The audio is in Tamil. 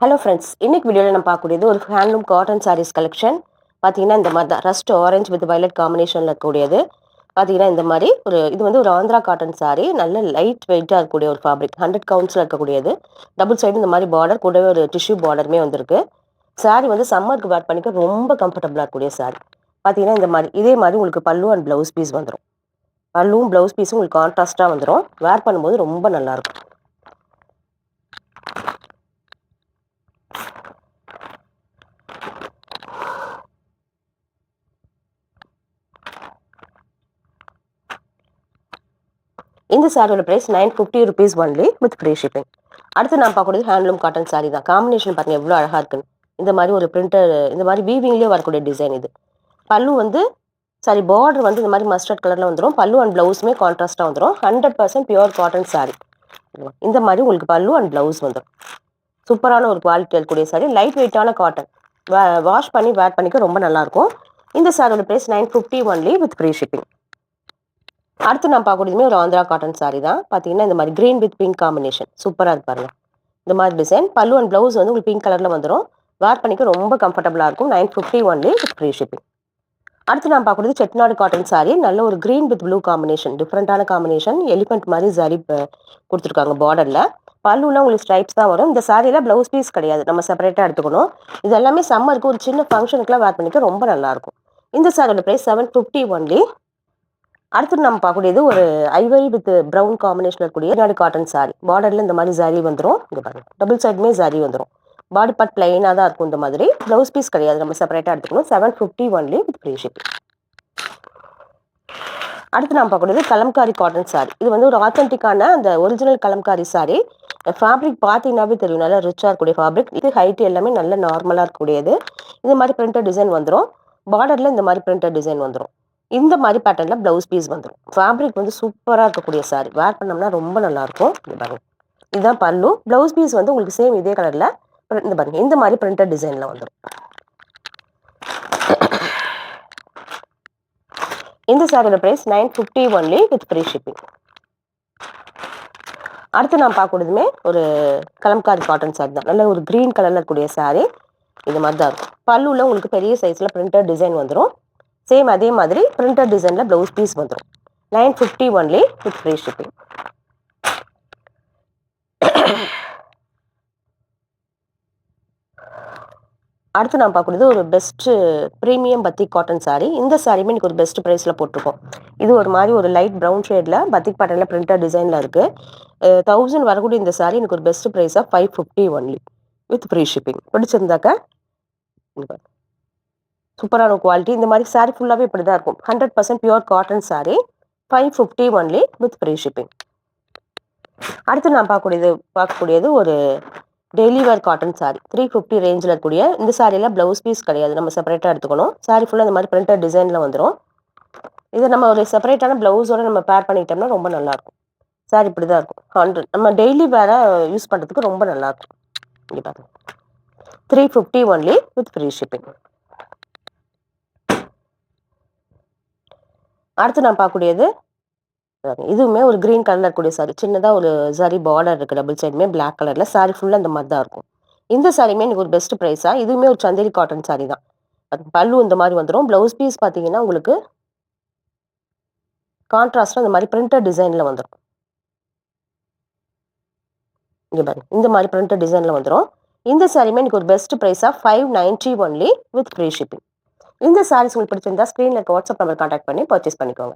ஹலோ ஃப்ரெண்ட்ஸ், இன்னைக்கு வீடியோவில் நம்ம பார்க்கக்கூடியது ஒரு ஹேண்ட்லூம் காட்டன் சாரீஸ் கலெக்ஷன். பார்த்தீங்கன்னா இந்த மாதிரி தான் ரஸ்ட் ஆரஞ்ச் வித் வயலட் காம்பினேஷனில் இருக்கக்கூடியது. பார்த்தீங்கன்னா இந்த மாதிரி இது வந்து ஒரு ஆந்திரா காட்டன் சாரீ. நல்ல லைட் வெயிட்டாக இருக்கக்கூடிய ஒரு ஃபேப்ரிக், 100 கவுண்ட்ஸில் இருக்கக்கூடியது. டபுள் சைடு இந்த மாதிரி பார்டர் கூடவே ஒரு டிஷ்யூ பார்டருமே வந்திருக்கு. சாரீ வந்து சம்மருக்கு வேர் பண்ணிக்க ரொம்ப கம்ஃபர்டபுளாக இருக்கக்கூடிய சாரீ. பார்த்தீங்கன்னா இந்த மாதிரி இதே மாதிரி உங்களுக்கு பல்லு அண்ட் ப்ளவுஸ் பீஸ் வந்துடும். பல்லுவும் ப்ளவுஸ் பீஸும் உங்களுக்கு கான்ட்ராஸ்ட்டாக வந்துடும். வேர் பண்ணும்போது ரொம்ப நல்லாயிருக்கும். இந்த சாரியோட price 950 rupees only with free shipping. அடுத்து நான் பார்க்கக்கூடியது ஹேண்ட்லூம் காட்டன் சாரி தான். காம்பினேஷன் பாருங்க எவ்வளோ அழகாக இருக்குன்னு. இந்த மாதிரி ஒரு பிரிண்டர், இந்த மாதிரி வீவிங்லேயே வரக்கூடிய டிசைன் இது. பல்லு வந்து பார்டர் வந்து இந்த மாதிரி மஸ்டர்ட் கலரில் வந்துடும். பல்லு அண்ட் ப்ளவுஸுமே கான்ட்ராஸ்ட்டாக வந்துடும். 100% பியூர் காட்டன் சாரி. இந்த மாதிரி உங்களுக்கு பல்லு அண்ட் ப்ளவுஸ் வந்துடும். சூப்பரான ஒரு குவாலிட்டி இருக்கக்கூடிய சாரி, லைட் வெயிட்டான காட்டன். வாஷ் பண்ணி வேர் பண்ணிக்க ரொம்ப நல்லாயிருக்கும். இந்த சாரியோட price 950 only with free shipping. அடுத்து நான் பார்க்கக்கூடியதுமே ஒரு ஆந்திரா காட்டன் சாரி தான். பார்த்தீங்கன்னா இந்த மாதிரி கிரீன் வித் பிங்க் காம்பினேஷன் சூப்பராக இருப்பாருங்க. இந்த மாதிரி டிசைன் பல்லு அண்ட் ப்ளவுஸ் வந்து உங்களுக்கு பிங்க் கலரில் வந்துடும். வேர் பண்ணிக்க ரொம்ப கம்ஃபர்டபுளாக இருக்கும். 950 ஒன்லி வித் ஃப்ரீ ஷிப்பிங். அடுத்து நான் பார்க்கக்கூடியது செட்டிநாடு காட்டன் சாரி. நல்ல ஒரு கிரீன் வித் ப்ளூ காம்பினேஷன், டிஃப்ரெண்டான காம்பினேஷன். எலிஃபென்ட் மாதிரி சரி கொடுத்துருக்காங்க பார்டரில். பல்லுலாம் உங்களுக்கு ஸ்ட்ரைப்ஸ் தான் வரும். இந்த சாரியில் ப்ளவுஸ் பீஸ் கிடையாது, நம்ம செப்பரேட்டாக எடுத்துக்கணும். இது எல்லாமே சம்மருக்கு ஒரு சின்ன ஃபங்க்ஷனுக்குலாம் வேர் பண்ணிக்க ரொம்ப நல்லாயிருக்கும். இந்த சாரியோட ப்ரைஸ் 750 ஒன்லி. அடுத்து நம்ம பார்க்கக்கூடியது ஒரு ஐவரி வித் ப்ரௌன் காம்பினேஷன் இருக்கக்கூடிய நாடு காட்டன் சாரி. பார்டரில் இந்த மாதிரி சாரி வந்துடும். இங்கே பாருங்க, டபுள் சைடுமே சாரி வந்துடும். பாடி பார்ட் பிளைனாக தான் இருக்கும். இந்த மாதிரி ப்ளவுஸ் பீஸ் கிடையாது, நம்ம செப்பரேட்டாக எடுத்துக்கணும். 750 ஒன்லி வித் ஃப்ரீ ஷிப்பிங். அடுத்து நம்ம பார்க்கக்கூடியது கலம்காரி காட்டன் சாரி. இது வந்து ஒரு ஆத்தென்டிக்கான அந்த ஒரிஜினல் கலம்காரி சாரி. ஃபேப்ரிக் பார்த்தீங்கன்னாவே தெரியும், நல்லா ரிச்சாக இருக்கக்கூடிய ஃபேப்ரிக். இது ஹைட் எல்லாமே நல்ல நார்மலாக இருக்கக்கூடியது. இந்த மாதிரி பிரிண்டட் டிசைன் வந்துடும். பார்டரில் இந்த மாதிரி பிரிண்டட் டிசைன் வந்துடும். இந்த மாதிரி பேட்டர்னில் ப்ளவுஸ் பீஸ் வந்துடும். ஃபேப்ரிக் வந்து சூப்பராக இருக்கக்கூடிய சாரி. வேர் பண்ணோம்னா ரொம்ப நல்லாயிருக்கும். இது பாருங்க, இதுதான் பல்லு. ப்ளவுஸ் பீஸ் வந்து உங்களுக்கு சேம் இதே கலரில் இந்த பாருங்க, இந்த மாதிரி பிரிண்டட் டிசைனில் வந்துடும். இந்த சாரியோட price 950 only with free shipping. அடுத்து நான் பார்க்கக்கூடியதுமே ஒரு கலம்காரி காட்டன் சாரி தான். நல்ல ஒரு க்ரீன் கலரில் இருக்கக்கூடிய சாரி. இந்த மாதிரி தான் இருக்கும். பல்லுவில் உங்களுக்கு பெரிய சைஸில் பிரிண்டட் டிசைன் வந்துடும். சேம் அதே மாதிரி பிரிண்டட் டிசைனில் ப்ளவுஸ் பீஸ் வந்துடும். 950 ஒன்லி வித் ஃப்ரீ ஷிப்பிங். அடுத்து நான் பார்க்கக்கூடியது ஒரு பெஸ்ட்டு ப்ரீமியம் பத்திக் காட்டன் சாரி. இந்த சாரியுமே எனக்கு ஒரு பெஸ்ட் ப்ரைஸில் போட்டிருக்கோம். இது ஒரு மாதிரி ஒரு லைட் ப்ரௌன் ஷேடில் பத்திக் பேட்டர்னில் பிரிண்டட் டிசைனில் இருக்குது. 1000 வரக்கூடிய இந்த சாரி எனக்கு ஒரு பெஸ்ட் ப்ரைஸாக 550 ஒன்லி வித் ஃப்ரீ ஷிப்பிங். பிடிச்சிருந்தாக்க சூப்பரான குவாலிட்டி. இந்த மாதிரி சாரி ஃபுல்லாகவே இப்படி தான் இருக்கும். 100% pure cotton sorry. 550 only with free shipping. அடுத்து நான் பார்க்கக்கூடியது ஒரு டெய்லி வேர் காட்டன் சாரி. 350 ரேஞ்சில் இருக்கக்கூடிய இந்த சாரியில் ப்ளவுஸ் பீஸ் கிடையாது, நம்ம செப்பரேட்டாக எடுத்துக்கணும். சாரி ஃபுல்லாக இந்த மாதிரி பிரிண்டட் டிசைனில் வந்துடும். இதை நம்ம ஒரு செப்பரேட்டான ப்ளவுஸோடு நம்ம பேர் பண்ணிட்டோம்னா ரொம்ப நல்லாயிருக்கும். சாரி இப்படி தான் இருக்கும். 100 நம்ம டெய்லி வேரை யூஸ் பண்ணுறதுக்கு ரொம்ப நல்லாயிருக்கும். இங்கே பாருங்க, 350 ஒன்லி வித் ஃப்ரீ ஷிப்பிங். அடுத்து நான் பார்க்கக்கூடியது இதுவுமே ஒரு கிரீன் கலரில் இருக்கக்கூடிய சாரி. சின்னதாக ஒரு சாரி பார்டர் இருக்குது, டபுள் சைடுமே பிளாக் கலரில். சாரி ஃபுல்லாக இந்த மாதிரி தான் இருக்கும். இந்த சாரியுமே எனக்கு ஒரு பெஸ்ட் ப்ரைஸாக. இதுவுமே ஒரு சந்தேரி காட்டன் சாரி தான். பல்லு இந்த மாதிரி வந்துடும். ப்ளவுஸ் பீஸ் பார்த்தீங்கன்னா உங்களுக்கு கான்ட்ராஸ்டாக இந்த மாதிரி பிரிண்டட் டிசைனில் வந்துடும். இங்கே பாருங்க, இந்த மாதிரி பிரிண்டட் டிசைனில் வந்துடும். இந்த சாரியுமே எனக்கு ஒரு பெஸ்ட் ப்ரைஸாக 590 ஒன்லி வித் ஃப்ரீ ஷிப்பிங். இந்த சாரீஸ் உங்களுக்கு பிடிச்சிருந்தா ஸ்க்ரீனில் இருக்க வாட்ஸ்அப் நம்பர் கான்டாக்ட் பண்ணி பர்ச்சேஸ் பண்ணிக்கோங்க.